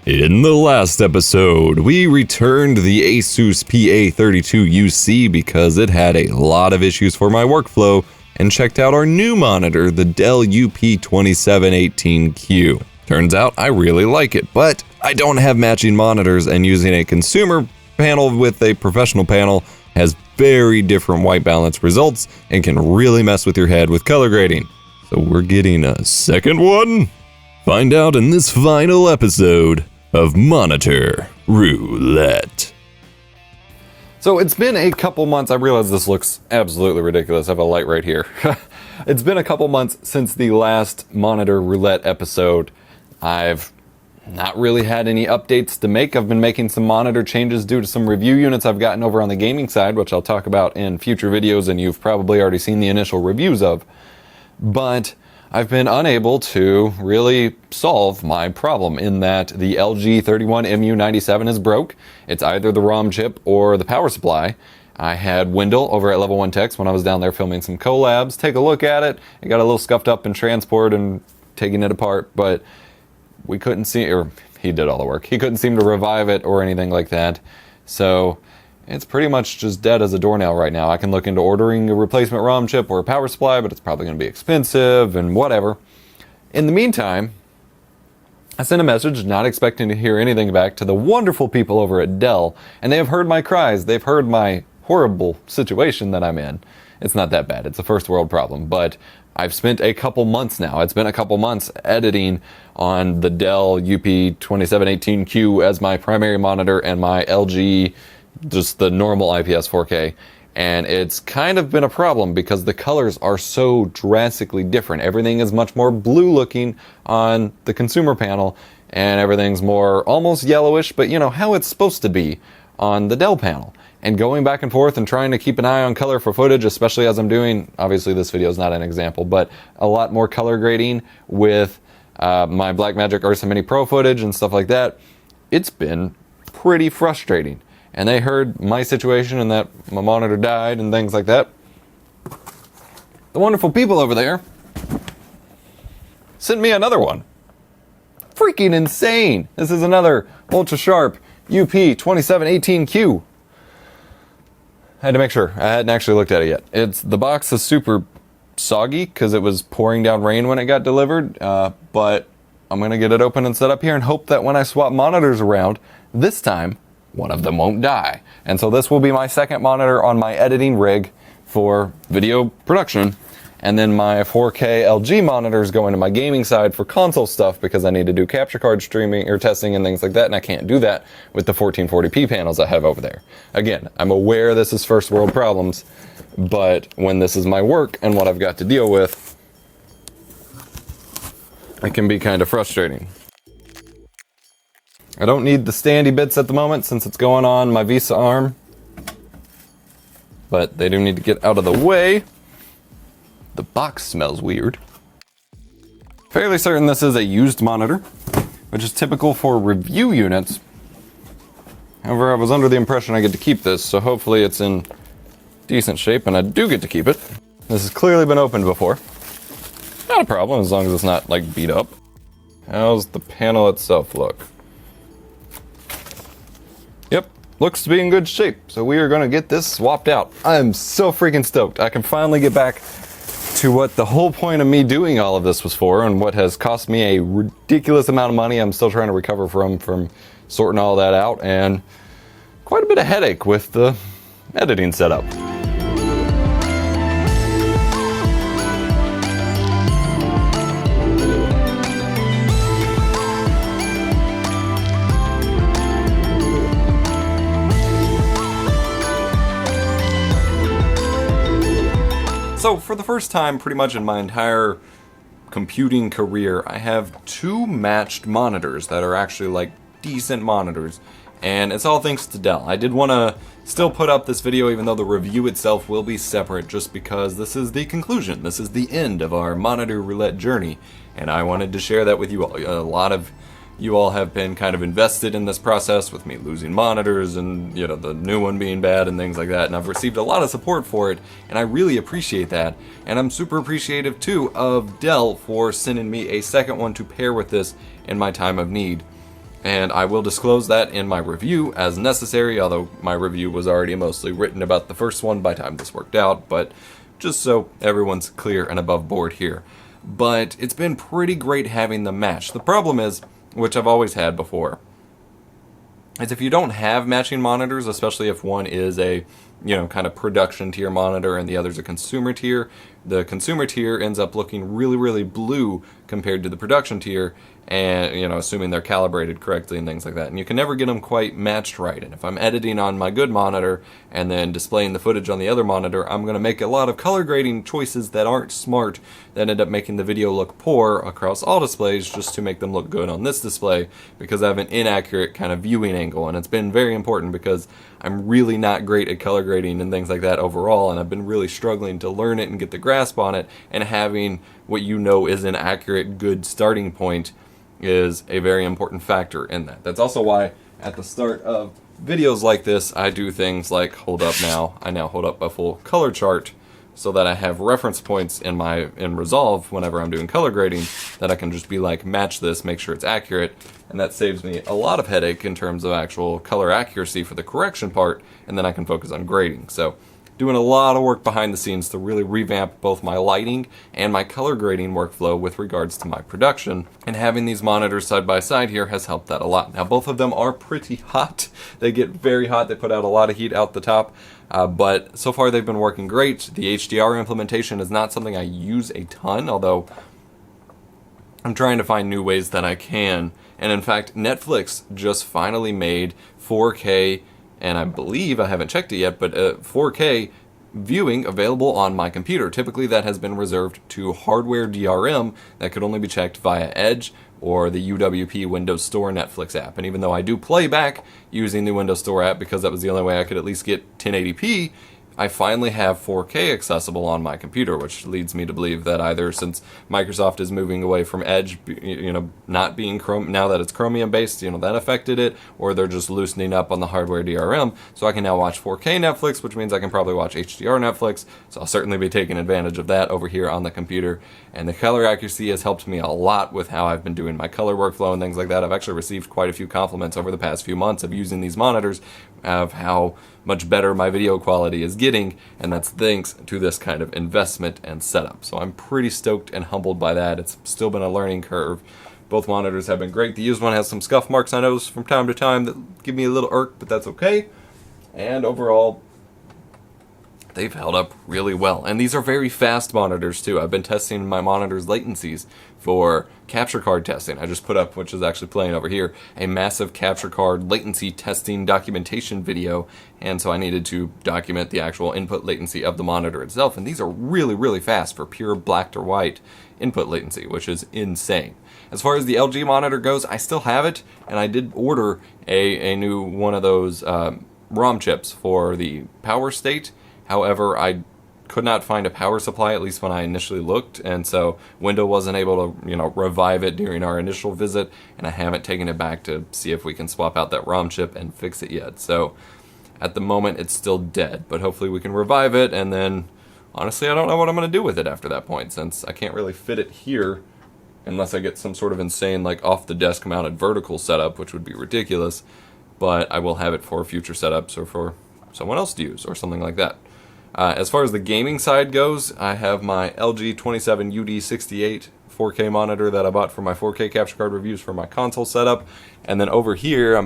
In the last episode, we returned the Asus PA32UC because it had a lot of issues for my workflow, and checked out our new monitor, the Dell UP2718Q. Turns out I really like it, but I don't have matching monitors, and using a consumer panel with a professional panel has very different white balance results and can really mess with your head with color grading. So we're getting a second one? Find out in this final episode of Monitor Roulette. So it's been a couple months. I realize this looks absolutely ridiculous. I have a light right here. It's been a couple months since the last Monitor Roulette episode. I've not really had any updates to make. I've been making some monitor changes due to some review units I've gotten over on the gaming side, which I'll talk about in future videos, and you've probably already seen the initial reviews of. But I've been unable to really solve my problem in that the LG 31MU97 is broke. It's either the ROM chip or the power supply. I had Wendell over at Level 1 Techs when I was down there filming some collabs take a look at it. It got a little scuffed up in transport and taking it apart, but we couldn't see, or he did all the work. He couldn't seem to revive it or anything like that. So it's pretty much just dead as a doornail right now. I can look into ordering a replacement ROM chip or a power supply, but it's probably going to be expensive and whatever. In the meantime, I sent a message, not expecting to hear anything back, to the wonderful people over at Dell, and they have heard my cries. They've heard my horrible situation that I'm in. It's not that bad. It's a first world problem, but I've spent a couple months now. It's been a couple months editing on the Dell UP2718Q as my primary monitor and my LG, just the normal IPS 4K, and it's kind of been a problem because the colors are so drastically different. Everything is much more blue looking on the consumer panel, and everything's more almost yellowish, but you know how it's supposed to be on the Dell panel. And going back and forth and trying to keep an eye on color for footage, especially as I'm doing, obviously this video is not an example, but a lot more color grading with my Blackmagic Ursa Mini Pro footage and stuff like that, it's been pretty frustrating. And they heard my situation and that my monitor died and things like that. The wonderful people over there sent me another one. Freaking insane! This is another ultra sharp UP2718Q. I had to make sure. I hadn't actually looked at it yet. The box is super soggy because it was pouring down rain when it got delivered, but I'm going to get it open and set up here and hope that when I swap monitors around, this time, one of them won't die. And so this will be my second monitor on my editing rig for video production. And then my 4K LG monitors go into my gaming side for console stuff because I need to do capture card streaming or testing and things like that. And I can't do that with the 1440p panels I have over there. Again, I'm aware this is first world problems, but when this is my work and what I've got to deal with, it can be kind of frustrating. I don't need the standy bits at the moment since it's going on my Visa arm, but they do need to get out of the way. The box smells weird. Fairly certain this is a used monitor, which is typical for review units. However, I was under the impression I get to keep this, so hopefully it's in decent shape and I do get to keep it. This has clearly been opened before. Not a problem as long as it's not like beat up. How's the panel itself look? Yep, looks to be in good shape, so we are going to get this swapped out. I'm so freaking stoked. I can finally get back to what the whole point of me doing all of this was for, and what has cost me a ridiculous amount of money I'm still trying to recover from sorting all that out, and quite a bit of headache with the editing setup. So for the first time pretty much in my entire computing career, I have two matched monitors that are actually like decent monitors, and it's all thanks to Dell. I did want to still put up this video even though the review itself will be separate, just because this is the conclusion, this is the end of our Monitor Roulette journey, and I wanted to share that with you all. A lot of you all have been kind of invested in this process with me losing monitors and, you know, the new one being bad and things like that, and I've received a lot of support for it, and I really appreciate that. And I'm super appreciative too of Dell for sending me a second one to pair with this in my time of need. And I will disclose that in my review as necessary, although my review was already mostly written about the first one by the time this worked out, but just so everyone's clear and above board here. But it's been pretty great having them match. The problem is, which I've always had before, is if you don't have matching monitors, especially if one is a, kind of production tier monitor and the other's a consumer tier, the consumer tier ends up looking really, really blue compared to the production tier, and, assuming they're calibrated correctly and things like that. And you can never get them quite matched right. And if I'm editing on my good monitor and then displaying the footage on the other monitor, I'm going to make a lot of color grading choices that aren't smart, that end up making the video look poor across all displays just to make them look good on this display, because I have an inaccurate kind of viewing angle. And it's been very important because I'm really not great at color grading and things like that overall, and I've been really struggling to learn it and get the grasp on it, and having what is an accurate, good starting point is a very important factor in that. That's also why at the start of videos like this, I do things like I now hold up a full color chart so that I have reference points in Resolve whenever I'm doing color grading, that I can just be like, match this, make sure it's accurate, and that saves me a lot of headache in terms of actual color accuracy for the correction part, and then I can focus on grading. So doing a lot of work behind the scenes to really revamp both my lighting and my color grading workflow with regards to my production, and having these monitors side by side here has helped that a lot. Now both of them are pretty hot. They get very hot. They put out a lot of heat out the top, but so far they've been working great. The HDR implementation is not something I use a ton, although I'm trying to find new ways that I can. And in fact, Netflix just finally made 4K, and I believe, I haven't checked it yet, but 4K viewing available on my computer. Typically that has been reserved to hardware DRM that could only be checked via Edge or the UWP Windows Store Netflix app. And even though I do play back using the Windows Store app because that was the only way I could at least get 1080p, I finally have 4K accessible on my computer, which leads me to believe that either since Microsoft is moving away from Edge, not being Chrome, now that it's Chromium based, that affected it, or they're just loosening up on the hardware DRM, so I can now watch 4K Netflix, which means I can probably watch HDR Netflix, so I'll certainly be taking advantage of that over here on the computer. And the color accuracy has helped me a lot with how I've been doing my color workflow and things like that. I've actually received quite a few compliments over the past few months of using these monitors of how much better my video quality is getting, and that's thanks to this kind of investment and setup. So I'm pretty stoked and humbled by that. It's still been a learning curve. Both monitors have been great. The used one has some scuff marks I notice from time to time that give me a little irk, but that's okay. And overall, they've held up really well. And these are very fast monitors too. I've been testing my monitor's latencies for capture card testing. I just put up, which is actually playing over here, a massive capture card latency testing documentation video, and so I needed to document the actual input latency of the monitor itself, and these are really, really fast for pure black to white input latency, which is insane. As far as the LG monitor goes, I still have it, and I did order a new one of those ROM chips for the power state. However, I could not find a power supply, at least when I initially looked, and so Windows wasn't able to, revive it during our initial visit, and I haven't taken it back to see if we can swap out that ROM chip and fix it yet. So at the moment, it's still dead, but hopefully we can revive it, and then honestly, I don't know what I'm going to do with it after that point, since I can't really fit it here unless I get some sort of insane, like, off-the-desk mounted vertical setup, which would be ridiculous, but I will have it for future setups or for someone else to use or something like that. As far as the gaming side goes, I have my LG 27UD68 4K monitor that I bought for my 4K capture card reviews for my console setup, and then over here I'm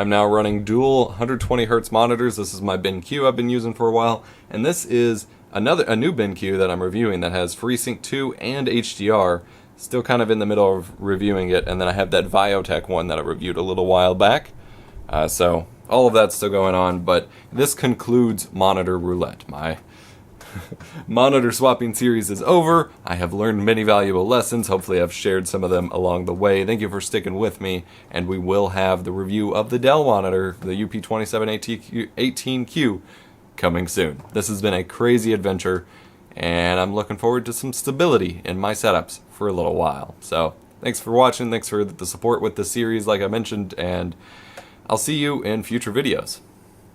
now running dual 120Hz monitors. This is my BenQ I've been using for a while, and this is a new BenQ that I'm reviewing that has FreeSync 2 and HDR. Still kind of in the middle of reviewing it, and then I have that Viotech one that I reviewed a little while back. So all of that's still going on, but this concludes Monitor Roulette. My monitor swapping series is over. I have learned many valuable lessons. Hopefully I've shared some of them along the way. Thank you for sticking with me, and we will have the review of the Dell monitor, the UP2718Q, coming soon. This has been a crazy adventure, and I'm looking forward to some stability in my setups for a little while. So thanks for watching, thanks for the support with the series like I mentioned, and I'll see you in future videos.